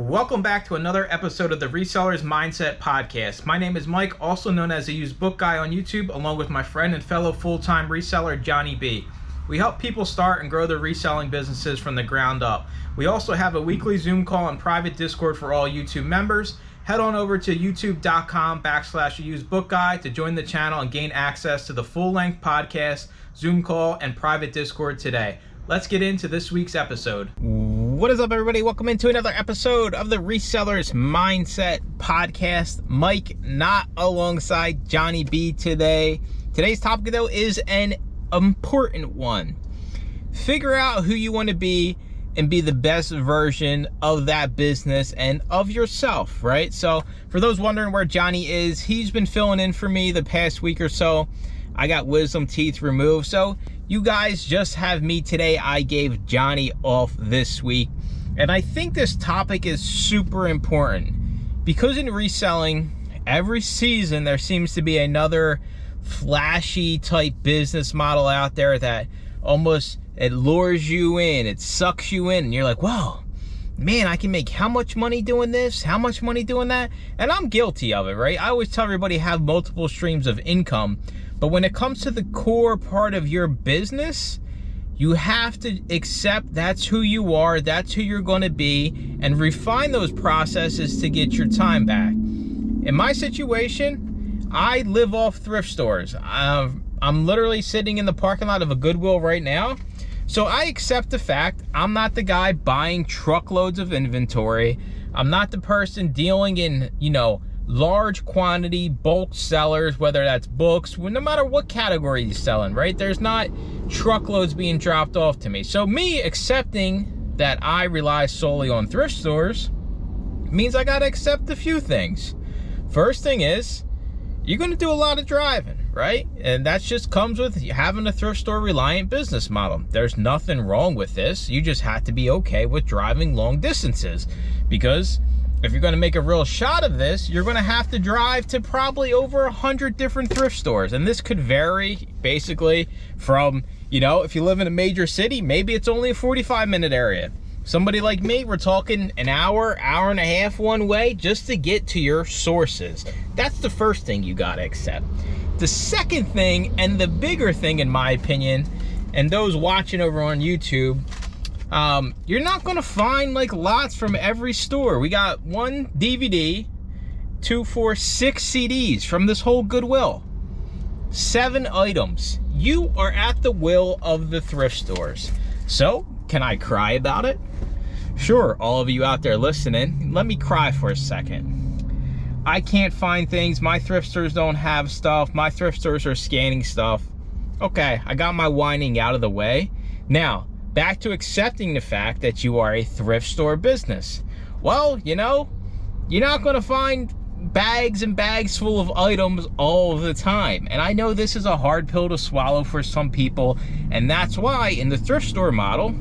Welcome back to another episode of the Resellers Mindset Podcast. My name is Mike, also known as the Used Book Guy on YouTube, along with my friend and fellow full-time reseller, Johnny B. We help people start and grow their reselling businesses from the ground up. We also have a weekly Zoom call and private Discord for all YouTube members. Head on over to youtube.com/usedbookguy to join the channel and gain access to the full-length podcast, Zoom call, and private Discord today. Let's get into this week's episode. What is up, everybody? Welcome into another episode of the Resellers Mindset Podcast. Mike, not alongside Johnny B today. Today's topic, though, is an important one. Figure out who you want to be and be the best version of that business and of yourself, right? So for those wondering where Johnny is, he's been filling in for me the past week or so. I got wisdom teeth removed, so you guys just have me today. I gave Johnny off this week, and I think this topic is super important because in reselling, every season there seems to be another flashy type business model out there that almost it lures you in, it sucks you in, and you're like, wow, man, I can make how much money doing this, how much money doing that? And I'm guilty of it, right? I always tell everybody have multiple streams of income. But when it comes to the core part of your business, you have to accept that's who you are, that's who you're going to be, and refine those processes to get your time back. In my situation, I live off thrift stores. I'm literally sitting in the parking lot of a Goodwill right now. So I accept the fact I'm not the guy buying truckloads of inventory. I'm not the person dealing in, large quantity bulk sellers, whether that's books, no matter what category you're selling, right? There's not truckloads being dropped off to me. So me accepting that I rely solely on thrift stores means I gotta accept a few things. First thing is, you're gonna do a lot of driving, right? And that just comes with having a thrift store reliant business model. There's nothing wrong with this. You just have to be okay with driving long distances, because if you're going to make a real shot of this, you're going to have to drive to probably over 100 different thrift stores. And this could vary basically from, if you live in a major city, maybe it's only a 45-minute area. Somebody like me, we're talking an hour, hour and a half one way just to get to your sources. That's the first thing you got to accept. The second thing, and the bigger thing in my opinion, and those watching over on YouTube, you're not gonna find like lots from every store. We got 1 DVD, 2, 4, 6 CDs from this whole Goodwill. 7 items. You are at the will of the thrift stores. So, can I cry about it? Sure, all of you out there listening, let me cry for a second. I can't find things, my thrift stores don't have stuff, my thrift stores are scanning stuff. Okay, I got my whining out of the way. Now, back to accepting the fact that you are a thrift store business. Well, you're not going to find bags and bags full of items all the time. And I know this is a hard pill to swallow for some people. And that's why in the thrift store model,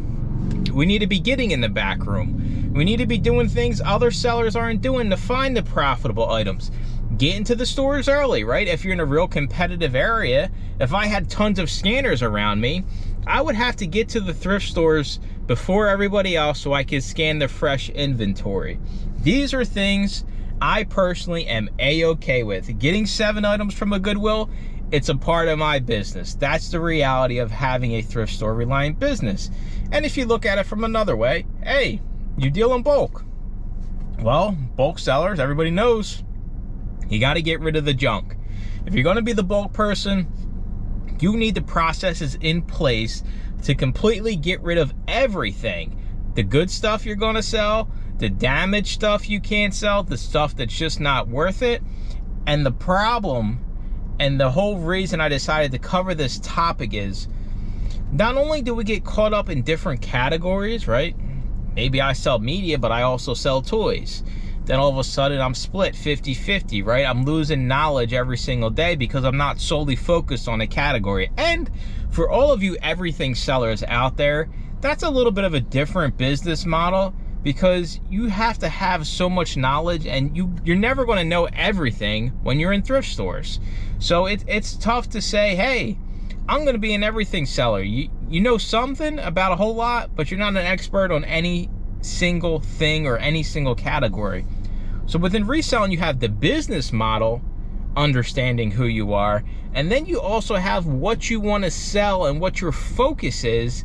we need to be getting in the back room. We need to be doing things other sellers aren't doing to find the profitable items. Get into the stores early, right? If you're in a real competitive area, if I had tons of scanners around me, I would have to get to the thrift stores before everybody else so I could scan the fresh inventory. These are things I personally am A-okay with. Getting 7 items from a Goodwill, it's a part of my business. That's the reality of having a thrift store reliant business. And if you look at it from another way, hey, you deal in bulk. Well, bulk sellers, everybody knows, you got to get rid of the junk. If you're going to be the bulk person, you need the processes in place to completely get rid of everything. The good stuff you're going to sell, the damaged stuff you can't sell, the stuff that's just not worth it. And the problem, and the whole reason I decided to cover this topic is, not only do we get caught up in different categories, right? Maybe I sell media, but I also sell toys. Then all of a sudden I'm split 50-50, right? I'm losing knowledge every single day because I'm not solely focused on a category. And for all of you everything sellers out there, that's a little bit of a different business model because you have to have so much knowledge and you're never going to know everything when you're in thrift stores. So it's tough to say, hey, I'm going to be an everything seller. You know something about a whole lot, but you're not an expert on any single thing or any single category. So within reselling, you have the business model, understanding who you are, and then you also have what you want to sell and what your focus is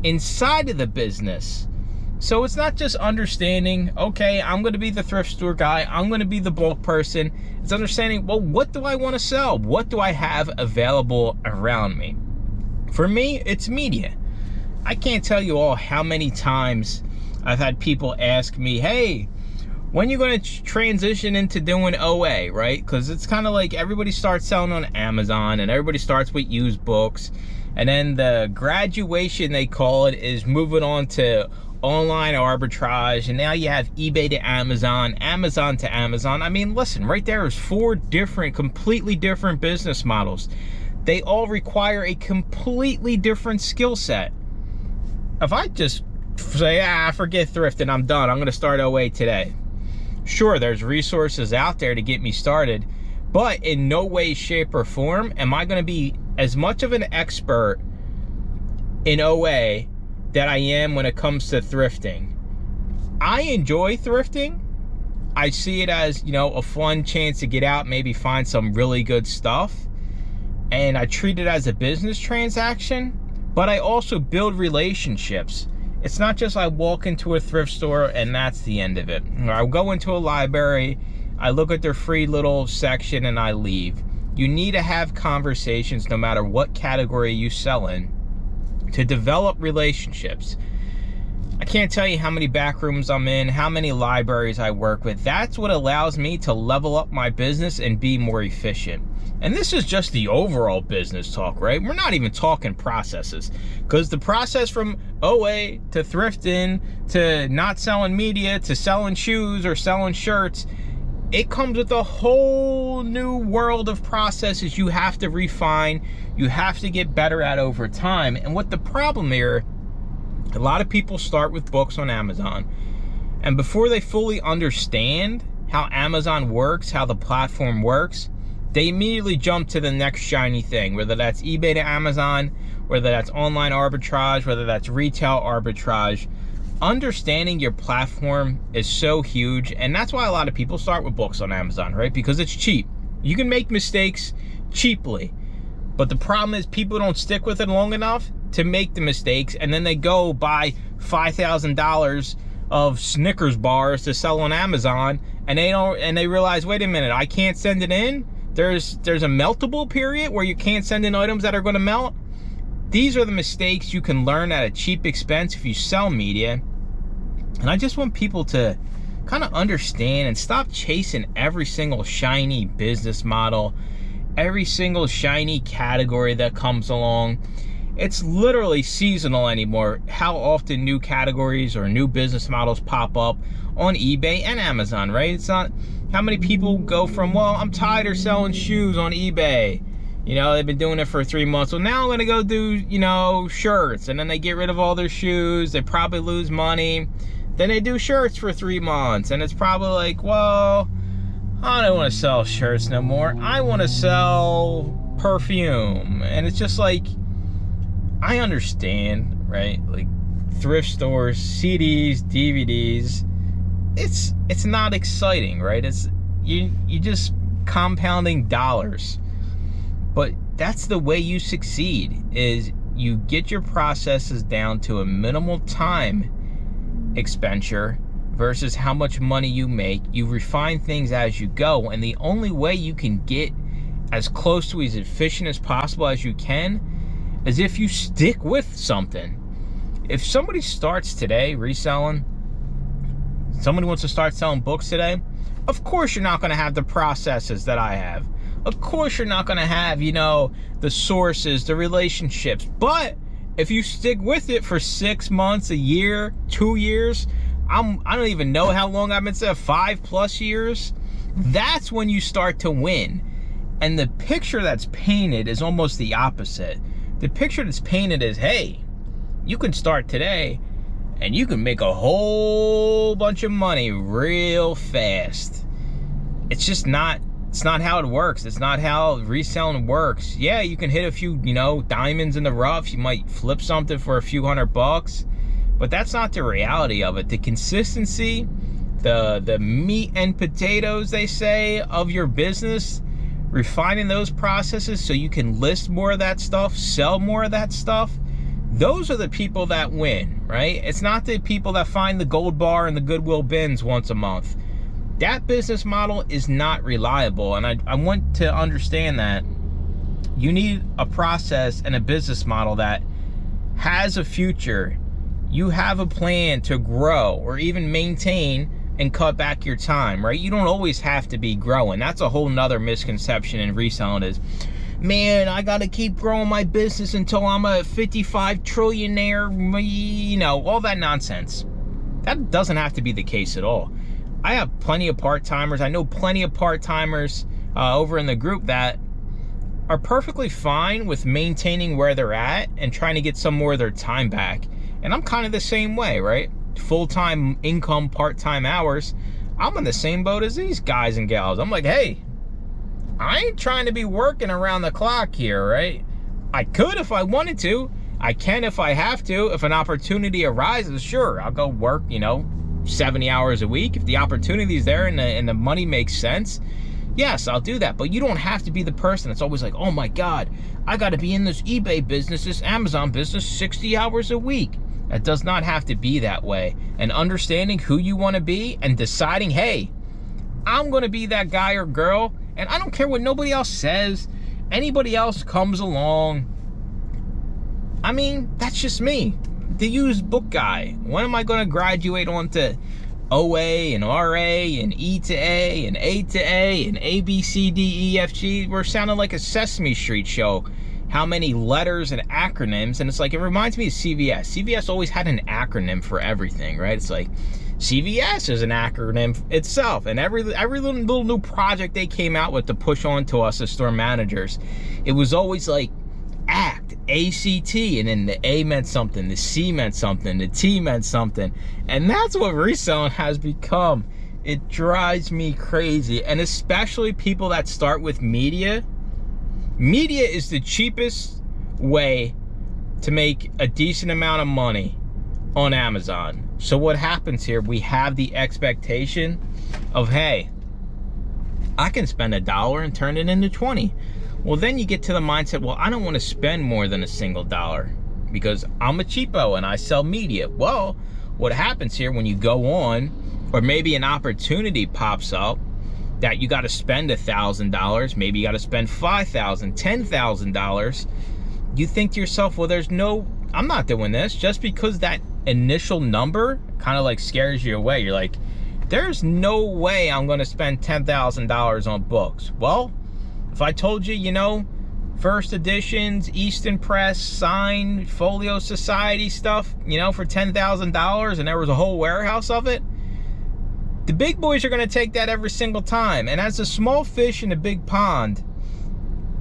inside of the business. So it's not just understanding, okay, I'm going to be the thrift store guy, I'm going to be the bulk person. It's understanding, well, what do I want to sell? What do I have available around me? For me, it's media. I can't tell you all how many times I've had people ask me, hey, when you going to transition into doing OA, right? Because it's kind of like everybody starts selling on Amazon and everybody starts with used books. And then the graduation, they call it, is moving on to online arbitrage. And now you have eBay to Amazon, Amazon to Amazon. I mean, listen, right there is 4 different, completely different business models. They all require a completely different skill set. If I just say, forget thrifting, I'm done, I'm going to start OA today. Sure, there's resources out there to get me started, but in no way, shape, or form am I going to be as much of an expert in OA that I am when it comes to thrifting. I enjoy thrifting. I see it as, a fun chance to get out, maybe find some really good stuff. And I treat it as a business transaction, but I also build relationships. It's not just I walk into a thrift store and that's the end of it. I go into a library, I look at their free little section and I leave. You need to have conversations no matter what category you sell in to develop relationships. I can't tell you how many back rooms I'm in, how many libraries I work with. That's what allows me to level up my business and be more efficient. And this is just the overall business talk, right? We're not even talking processes, because the process from OA to thrifting to not selling media to selling shoes or selling shirts, it comes with a whole new world of processes you have to refine, you have to get better at over time. And what the problem here, a lot of people start with books on Amazon, and before they fully understand how Amazon works, how the platform works, they immediately jump to the next shiny thing, whether that's eBay to Amazon, whether that's online arbitrage, whether that's retail arbitrage. Understanding your platform is so huge, and that's why a lot of people start with books on Amazon, right? Because it's cheap. You can make mistakes cheaply, but the problem is people don't stick with it long enough to make the mistakes, and then they go buy $5,000 of Snickers bars to sell on Amazon, and they realize, wait a minute, I can't send it in. There's a meltable period where you can't send in items that are going to melt. These are the mistakes you can learn at a cheap expense if you sell media. And I just want people to kind of understand and stop chasing every single shiny business model, every single shiny category that comes along. It's literally seasonal anymore how often new categories or new business models pop up on eBay and Amazon, right? It's not how many people go from, well, I'm tired of selling shoes on eBay. They've been doing it for 3 months. Well, now I'm going to go do, shirts. And then they get rid of all their shoes. They probably lose money. Then they do shirts for 3 months. And it's probably like, well, I don't want to sell shirts no more. I want to sell perfume. And it's just like, I understand, right? Like thrift stores, CDs, DVDs. It's not exciting, right? It's you just compounding dollars. But that's the way you succeed, is you get your processes down to a minimal time expenditure versus how much money you make. You refine things as you go, and the only way you can get as close to as efficient as possible as you can is if you stick with something. If somebody starts today reselling, somebody wants to start selling books today, of course you're not going to have the processes that I have. Of course you're not going to have, the sources, the relationships. But if you stick with it for 6 months, a year, 2 years, I don't even know how long I've been saying, 5+ years, that's when you start to win. And the picture that's painted is almost the opposite. The picture that's painted is, hey, you can start today and you can make a whole bunch of money real fast. It's just not, it's not how it works. It's not how reselling works. Yeah, you can hit a few, diamonds in the rough. You might flip something for a few $100, But that's not the reality of it. The consistency, the meat and potatoes, they say, of your business, refining those processes so you can list more of that stuff, sell more of that stuff, those are the people that win, right? It's not the people that find the gold bar in the Goodwill bins once a month. That business model is not reliable, and I want to understand that you need a process and a business model that has a future. You have a plan to grow or even maintain and cut back your time, right? You don't always have to be growing. That's a whole nother misconception in reselling is, man, I got to keep growing my business until I'm a 55 trillionaire, you know, all that nonsense. That doesn't have to be the case at all. I have plenty of part-timers. I know plenty of part-timers over in the group that are perfectly fine with maintaining where they're at and trying to get some more of their time back. And I'm kind of the same way, right? Full-time income, part-time hours. I'm in the same boat as these guys and gals. I'm like, hey, I ain't trying to be working around the clock here, right? I could if I wanted to. I can if I have to. If an opportunity arises, sure, I'll go work, you know, 70 hours a week. If the opportunity's there and the money makes sense, yes, I'll do that. But you don't have to be the person that's always like, oh my God, I got to be in this eBay business, this Amazon business 60 hours a week. It does not have to be that way. And understanding who you want to be and deciding, hey, I'm going to be that guy or girl, and I don't care what nobody else says. Anybody else comes along. I mean, that's just me. The used book guy. When am I going to graduate onto OA and RA and E to A and A to A and A, B, C, D, E, F, G? We're sounding like a Sesame Street show. How many letters and acronyms? And it's like, it reminds me of CVS. CVS always had an acronym for everything, right? It's like, CVS is an acronym itself. And every little new project they came out with to push on to us as store managers, it was always like ACT, A-C-T, and then the A meant something, the C meant something, the T meant something. And that's what reselling has become. It drives me crazy. And especially people that start with media. Media is the cheapest way to make a decent amount of money on Amazon. So what happens here, we have the expectation of, hey, I can spend $1 and turn it into 20. Well, then you get to the mindset, well, I don't want to spend more than a single dollar because I'm a cheapo and I sell media. Well, what happens here when you go on, or maybe an opportunity pops up that you got to spend $1,000, maybe you got to spend $5,000, $10,000, you think to yourself, well, there's no, I'm not doing this. Just because that initial number kind of like scares you away. You're like, there's no way I'm going to spend $10,000 on books. Well, if I told you, you know, first editions, Easton Press, signed, Folio Society stuff, you know, for $10,000 and there was a whole warehouse of it, the big boys are going to take that every single time. And as a small fish in a big pond,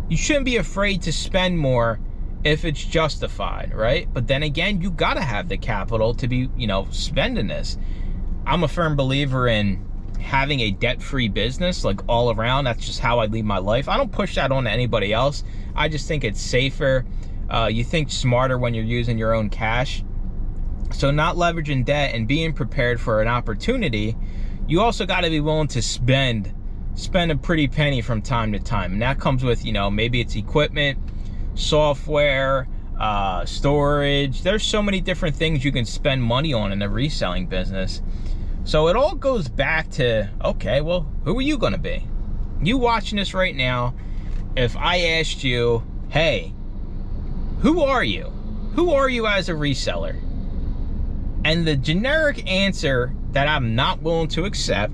you shouldn't be afraid to spend more if it's justified, right? But then again, you got to have the capital to be, you know, spending this. I'm a firm believer in having a debt-free business, like all around. That's just how I lead my life. I don't push that on to anybody else. I just think it's safer. You think smarter when you're using your own cash. So not leveraging debt and being prepared for an opportunity, you also got to be willing to spend a pretty penny from time to time. And that comes with, you know, maybe it's equipment, software, storage. There's so many different things you can spend money on in the reselling business. So it all goes back to, okay, well, who are you going to be? You watching this right now, if I asked you, hey, who are you? Who are you as a reseller? And the generic answer that I'm not willing to accept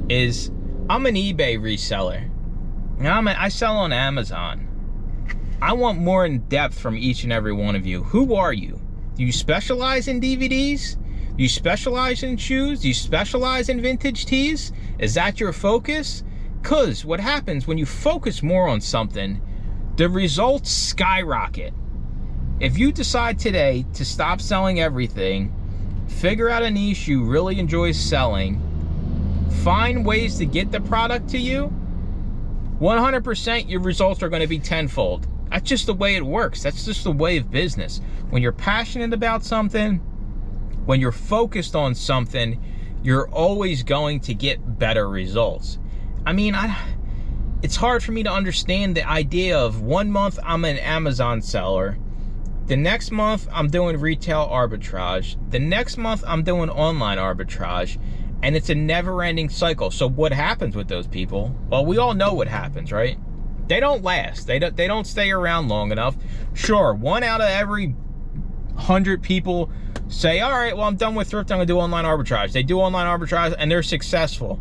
is, I'm an eBay reseller. I sell on Amazon. I want more in depth from each and every one of you. Who are you? Do you specialize in DVDs? Do you specialize in shoes? Do you specialize in vintage tees? Is that your focus? Because what happens when you focus more on something, the results skyrocket. If you decide today to stop selling everything, figure out a niche you really enjoy selling, find ways to get the product to you, 100% your results are going to be tenfold. That's just the way it works. That's just the way of business. When you're passionate about something, when you're focused on something, you're always going to get better results. I mean, it's hard for me to understand the idea of 1 month I'm an Amazon seller, the next month I'm doing retail arbitrage, the next month I'm doing online arbitrage, and it's a never-ending cycle. So what happens with those people? Well, we all know what happens, right? They don't last. They don't stay around long enough. Sure, 1 out of every 100 people say, all right, well, I'm done with thrifting, I'm gonna do online arbitrage. They do online arbitrage and they're successful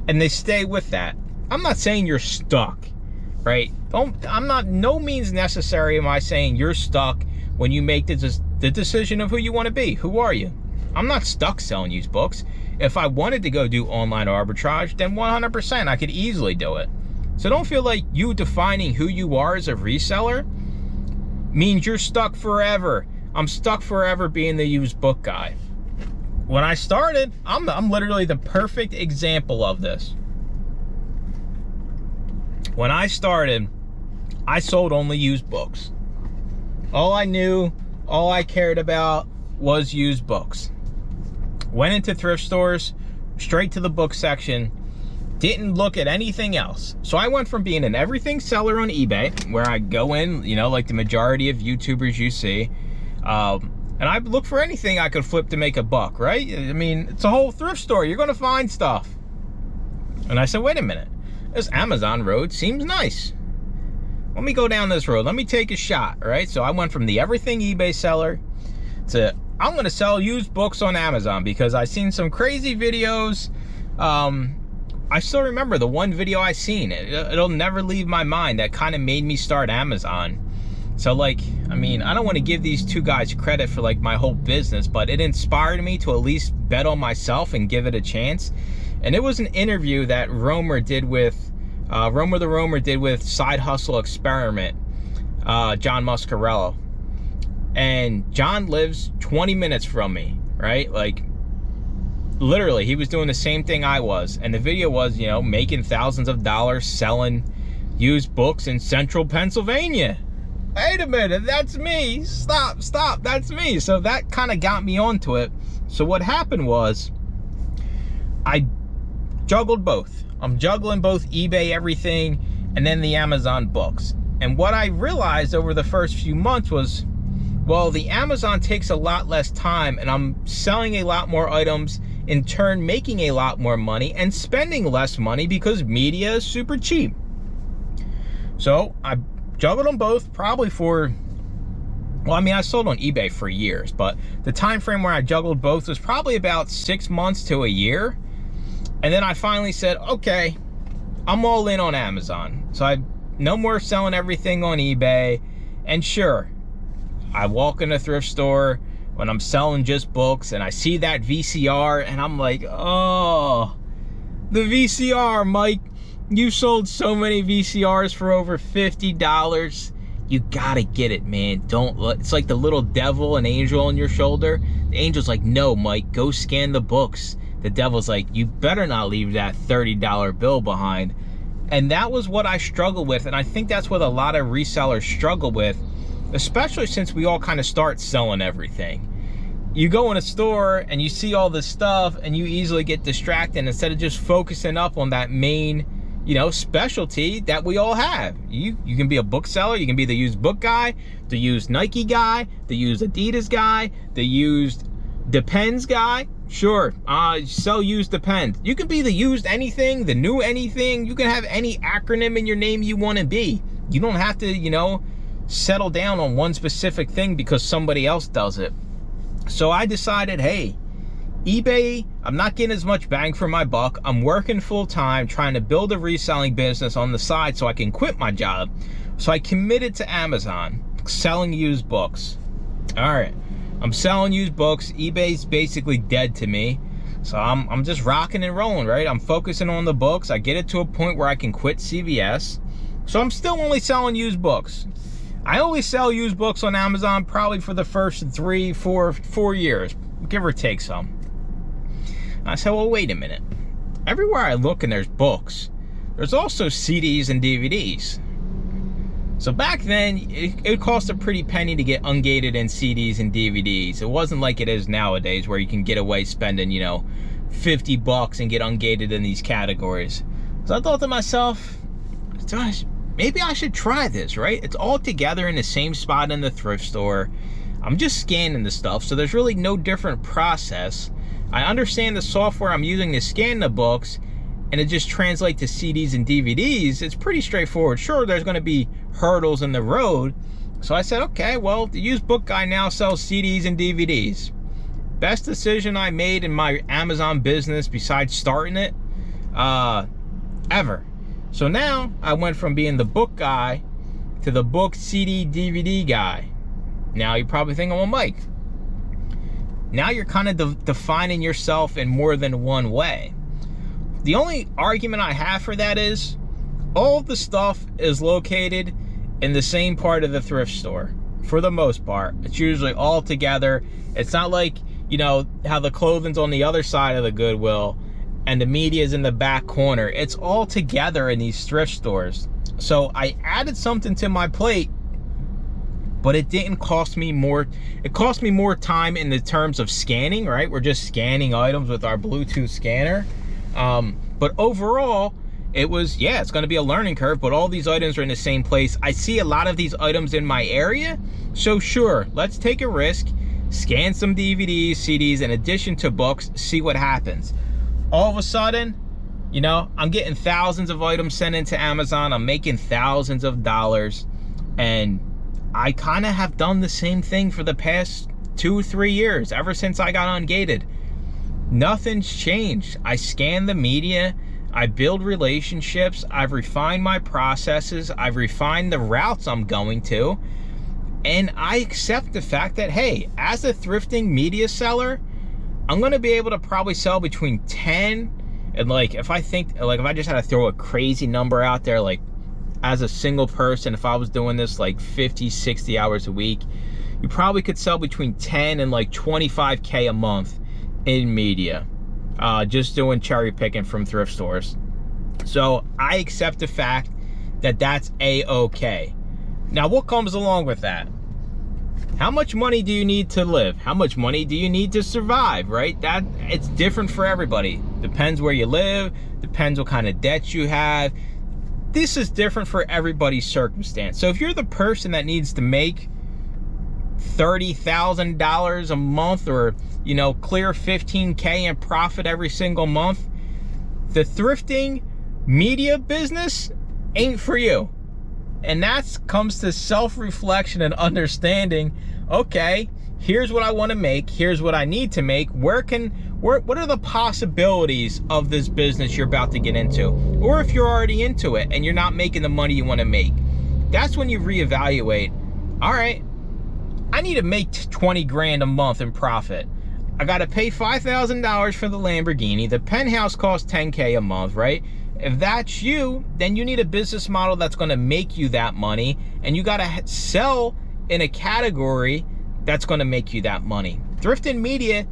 and they stay with that. I'm not saying you're stuck, right? No means necessary am I saying you're stuck when you make the decision of who you want to be. Who are you? I'm not stuck selling used books. If I wanted to go do online arbitrage, then 100% I could easily do it. So don't feel like you defining who you are as a reseller means you're stuck forever. I'm stuck forever being the used book guy. When I started, I'm literally the perfect example of this. When I started, I sold only used books. All I knew, all I cared about was used books. Went into thrift stores, straight to the book section, didn't look at anything else. So I went from being an everything seller on eBay, where I go in, you know, like the majority of YouTubers you see, and I look for anything I could flip to make a buck, right? I mean, it's a whole thrift store. You're gonna find stuff. And I said, wait a minute, this Amazon road seems nice. Let me go down this road. Let me take a shot, right? So I went from the everything eBay seller to I'm gonna sell used books on Amazon because I seen some crazy videos. I still remember the one video I seen. It'll never leave my mind. That kind of made me start Amazon. So like, I mean, I don't want to give these two guys credit for like my whole business, but it inspired me to at least bet on myself and give it a chance. And it was an interview that Romer did with, Romer the Romer did with Side Hustle Experiment, John Muscarello. And John lives 20 minutes from me, right? Like, literally, he was doing the same thing I was. And the video was, you know, making thousands of dollars selling used books in central Pennsylvania. Wait a minute, that's me. Stop, that's me. So that kind of got me onto it. So what happened was, I juggled both. I'm juggling both eBay everything and then the Amazon books. And what I realized over the first few months was, well, the Amazon takes a lot less time and I'm selling a lot more items, in turn making a lot more money and spending less money because media is super cheap. So I juggled them both probably for, well, I mean, I sold on eBay for years, but the time frame where I juggled both was probably about 6 months to a year. And then I finally said, okay, I'm all in on Amazon. So I no more selling everything on eBay. And sure, I walk in a thrift store when I'm selling just books and I see that VCR and I'm like, oh, the VCR, Mike. You sold so many VCRs for over $50. You gotta get it, man. Don't let, it's like the little devil and angel on your shoulder. The angel's like, no, Mike, go scan the books. The devil's like, you better not leave that $30 bill behind. And that was what I struggled with. And I think that's what a lot of resellers struggle with, especially since we all kind of start selling everything. You go in a store and you see all this stuff and you easily get distracted instead of just focusing up on that main, you know, specialty that we all have. You can be a bookseller, you can be the used book guy, the used Nike guy, the used Adidas guy, the used Depends guy. Sure, sell used Depends. You can be the used anything, the new anything. You can have any acronym in your name you want to be. You don't have to, you know, settle down on one specific thing because somebody else does it. So I decided, hey, eBay, I'm not getting as much bang for my buck. I'm working full time trying to build a reselling business on the side so I can quit my job. So I committed to Amazon, selling used books. All right, I'm selling used books. eBay's basically dead to me. So I'm just rocking and rolling, right? I'm focusing on the books. I get it to a point where I can quit CVS. So I'm still only selling used books. I only sell used books on Amazon probably for the first 4 years, give or take some. I said, well, wait a minute. Everywhere I look and there's books, there's also CDs and DVDs. So back then, it cost a pretty penny to get ungated in CDs and DVDs. It wasn't like it is nowadays where you can get away spending, you know, $50 and get ungated in these categories. So I thought to myself, gosh, maybe I should try this, right? It's all together in the same spot in the thrift store. I'm just scanning the stuff, so there's really no different process. I understand the software I'm using to scan the books, and it just translates to CDs and DVDs. It's pretty straightforward. Sure, there's going to be hurdles in the road. So I said, okay, well, the used book guy now sells CDs and DVDs. Best decision I made in my Amazon business besides starting it ever. So now I went from being the book guy to the book CD DVD guy. Now you're probably thinking, well, Mike, now you're kind of defining yourself in more than one way. The only argument I have for that is all of the stuff is located in the same part of the thrift store. For the most part, it's usually all together. It's not like, you know, how the clothing's on the other side of the Goodwill and the media's in the back corner. It's all together in these thrift stores. So I added something to my plate, but it didn't cost me more. It cost me more time in the terms of scanning, right? We're just scanning items with our Bluetooth scanner. But overall, it was, yeah, it's going to be a learning curve, but all these items are in the same place. I see a lot of these items in my area. So sure, let's take a risk, scan some DVDs, CDs, in addition to books, see what happens. All of a sudden, you know, I'm getting thousands of items sent into Amazon. I'm making thousands of dollars. And I kind of have done the same thing for the past 2 or 3 years, ever since I got ungated. Nothing's changed. I scan the media, I build relationships, I've refined my processes, I've refined the routes I'm going to, and I accept the fact that, hey, as a thrifting media seller, I'm gonna be able to probably sell between 10 and, like, if I just had to throw a crazy number out there, like as a single person, if I was doing this like 50, 60 hours a week, you probably could sell between 10 and like 25K a month in media, just doing cherry picking from thrift stores. So I accept the fact that that's a-okay. Now, what comes along with that? How much money do you need to live? How much money do you need to survive, right? That it's different for everybody. Depends where you live, depends what kind of debts you have. This is different for everybody's circumstance. So if you're the person that needs to make $30,000 a month, or, you know, clear 15K in profit every single month, the thrifting media business ain't for you. And that comes to self-reflection and understanding, okay, here's what I want to make, here's what I need to make, what are the possibilities of this business you're about to get into? Or if you're already into it and you're not making the money you want to make, that's when you reevaluate. All right, I need to make 20 grand a month in profit. I got to pay $5,000 for the Lamborghini. The penthouse costs 10K a month, right? If that's you, then you need a business model that's going to make you that money, and you got to sell in a category that's going to make you that money. Thrifting media,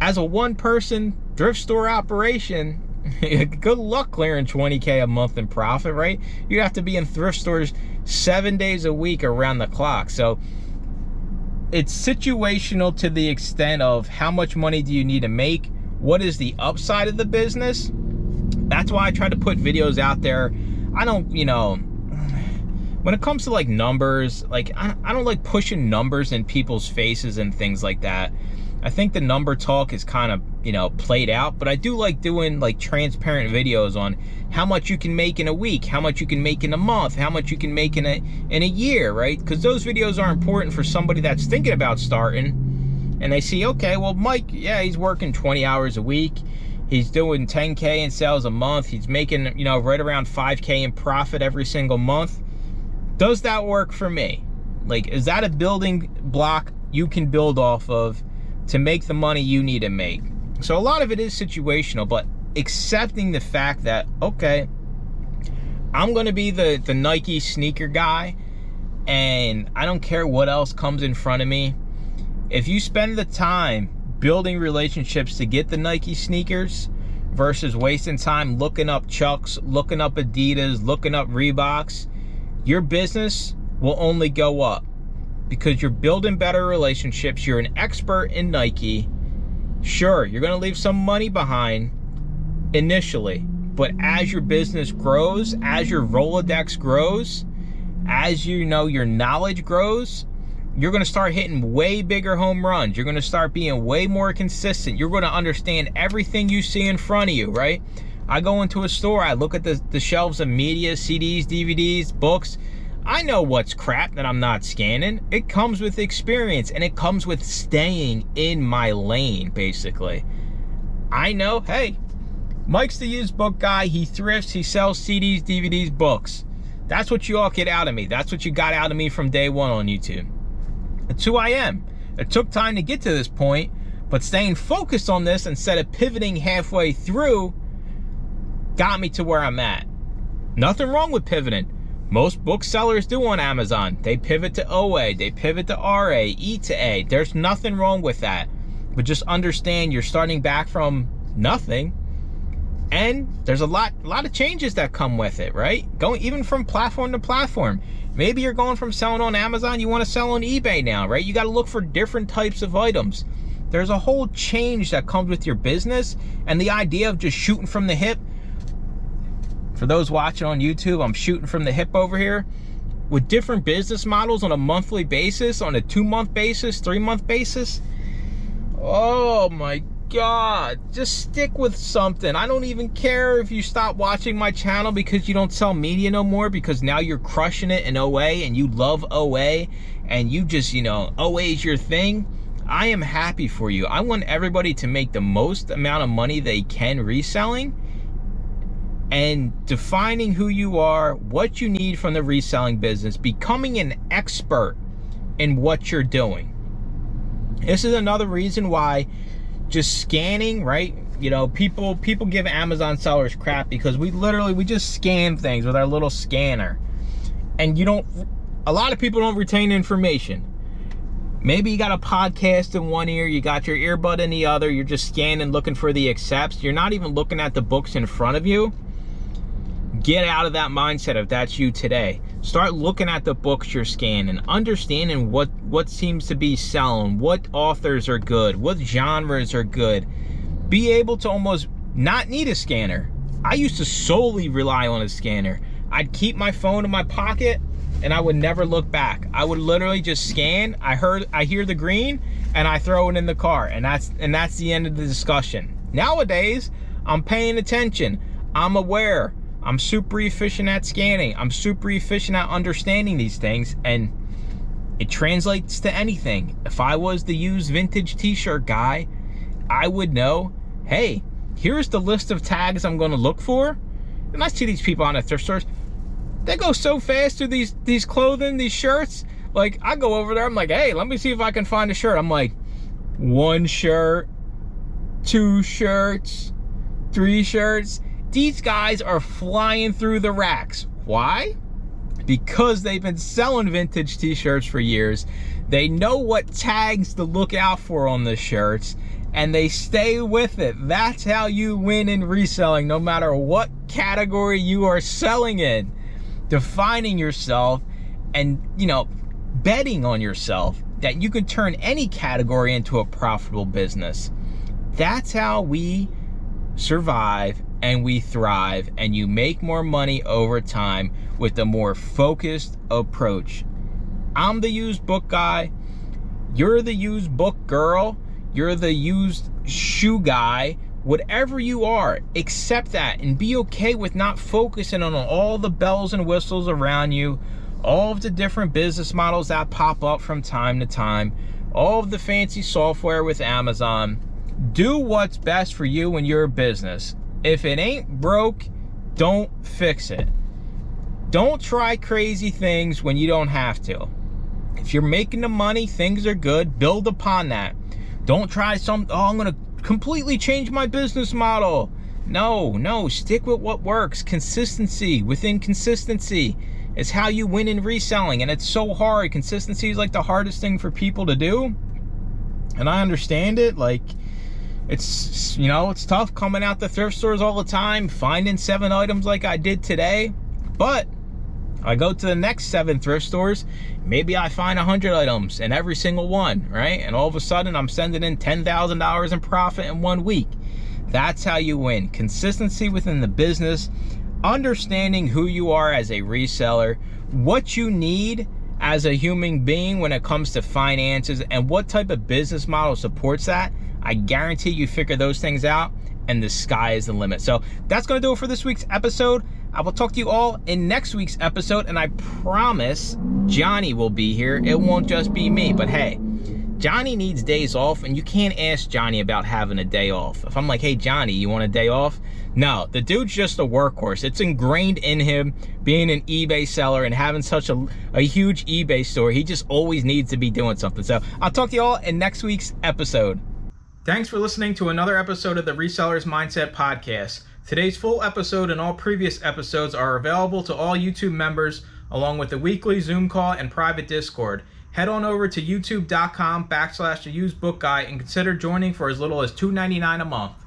as a one-person thrift store operation, good luck clearing 20K a month in profit, right? You have to be in thrift stores 7 days a week around the clock. So it's situational to the extent of how much money do you need to make? What is the upside of the business? That's why I try to put videos out there. I don't, you know, when it comes to like numbers, like I don't like pushing numbers in people's faces and things like that. I think the number talk is kind of, you know, played out, but I do like doing like transparent videos on how much you can make in a week, how much you can make in a month, how much you can make in a year, right? Because those videos are important for somebody that's thinking about starting, and they see, okay, well, Mike, yeah, he's working 20 hours a week. He's doing 10K in sales a month. He's making, you know, right around 5K in profit every single month. Does that work for me? Like, is that a building block you can build off of to make the money you need to make? So a lot of it is situational, but accepting the fact that, okay, I'm going to be the Nike sneaker guy, and I don't care what else comes in front of me. If you spend the time building relationships to get the Nike sneakers versus wasting time looking up Chucks, looking up Adidas, looking up Reeboks, your business will only go up because you're building better relationships. You're an expert in Nike. Sure, you're going to leave some money behind initially, but as your business grows, as your Rolodex grows, as you know, your knowledge grows, you're going to start hitting way bigger home runs. You're going to start being way more consistent. You're going to understand everything you see in front of you, right? I go into a store, I look at the shelves of media, CDs, DVDs, books. I know what's crap that I'm not scanning. It comes with experience, and it comes with staying in my lane, basically. I know, hey, Mike's the used book guy. He thrifts, he sells CDs, DVDs, books. That's what you all get out of me. That's what you got out of me from day one on YouTube. It's who I am. It took time to get to this point, but staying focused on this instead of pivoting halfway through got me to where I'm at. Nothing wrong with pivoting. Most booksellers do on Amazon. They pivot to OA, they pivot to RA, E to A. There's nothing wrong with that. But just understand you're starting back from nothing, and there's a lot of changes that come with it, right? Going even from platform to platform. Maybe you're going from selling on Amazon, you want to sell on eBay now, right? You got to look for different types of items. There's a whole change that comes with your business, and the idea of just shooting from the hip. For those watching on YouTube, I'm shooting from the hip over here. With different business models on a monthly basis, on a 2-month basis, 3-month basis. Oh my God, just stick with something. I don't even care if you stop watching my channel because you don't sell media no more, because now you're crushing it in OA and you love OA and you just, you know, OA is your thing. I am happy for you. I want everybody to make the most amount of money they can reselling, and defining who you are, what you need from the reselling business, becoming an expert in what you're doing. This is another reason why just scanning, right? You know, people give Amazon sellers crap because we just scan things with our little scanner. And a lot of people don't retain information. Maybe you got a podcast in one ear, you got your earbud in the other, you're just scanning, looking for the accepts. You're not even looking at the books in front of you. Get out of that mindset if that's you today. Start looking at the books you're scanning, understanding what seems to be selling, what authors are good, what genres are good. Be able to almost not need a scanner. I used to solely rely on a scanner. I'd keep my phone in my pocket and I would never look back. I would literally just scan. I hear the green and I throw it in the car, and that's the end of the discussion. Nowadays, I'm paying attention. I'm aware. I'm super efficient at scanning. I'm super efficient at understanding these things, and it translates to anything. If I was the used vintage t-shirt guy, I would know, hey, here's the list of tags I'm going to look for. And I see these people on the thrift stores, they go so fast through these clothing, these shirts. Like, I go over there, I'm like, hey, let me see if I can find a shirt. I'm like, 1 shirt, 2 shirts, 3 shirts. These guys are flying through the racks. Why? Because they've been selling vintage t-shirts for years. They know what tags to look out for on the shirts, and they stay with it. That's how you win in reselling, no matter what category you are selling in. Defining yourself and, you know, betting on yourself that you can turn any category into a profitable business. That's how we survive and we thrive, and you make more money over time with a more focused approach. I'm the used book guy. You're the used book girl. You're the used shoe guy. Whatever you are, accept that and be okay with not focusing on all the bells and whistles around you, all of the different business models that pop up from time to time, all of the fancy software with Amazon. Do what's best for you and your business. If it ain't broke, don't fix it. Don't try crazy things when you don't have to. If you're making the money, things are good, build upon that. Don't try I'm gonna completely change my business model. No, stick with what works. Consistency within consistency is how you win in reselling, and it's so hard. Consistency is like the hardest thing for people to do, and I understand it. Like, it's, you know, it's tough coming out the thrift stores all the time, finding 7 items like I did today, but I go to the next 7 thrift stores, maybe I find 100 items in every single one, right? And all of a sudden I'm sending in $10,000 in profit in 1 week. That's how you win. Consistency within the business, understanding who you are as a reseller, what you need as a human being when it comes to finances, and what type of business model supports that. I guarantee you figure those things out and the sky is the limit. So that's gonna do it for this week's episode. I will talk to you all in next week's episode, and I promise Johnny will be here. It won't just be me, but hey, Johnny needs days off, and you can't ask Johnny about having a day off. If I'm like, hey Johnny, you want a day off? No, the dude's just a workhorse. It's ingrained in him being an eBay seller and having such a huge eBay store. He just always needs to be doing something. So I'll talk to you all in next week's episode. Thanks for listening to another episode of the Resellers Mindset Podcast. Today's full episode and all previous episodes are available to all YouTube members, along with the weekly Zoom call and private Discord. Head on over to youtube.com/theusedbookguy and consider joining for as little as $2.99 a month.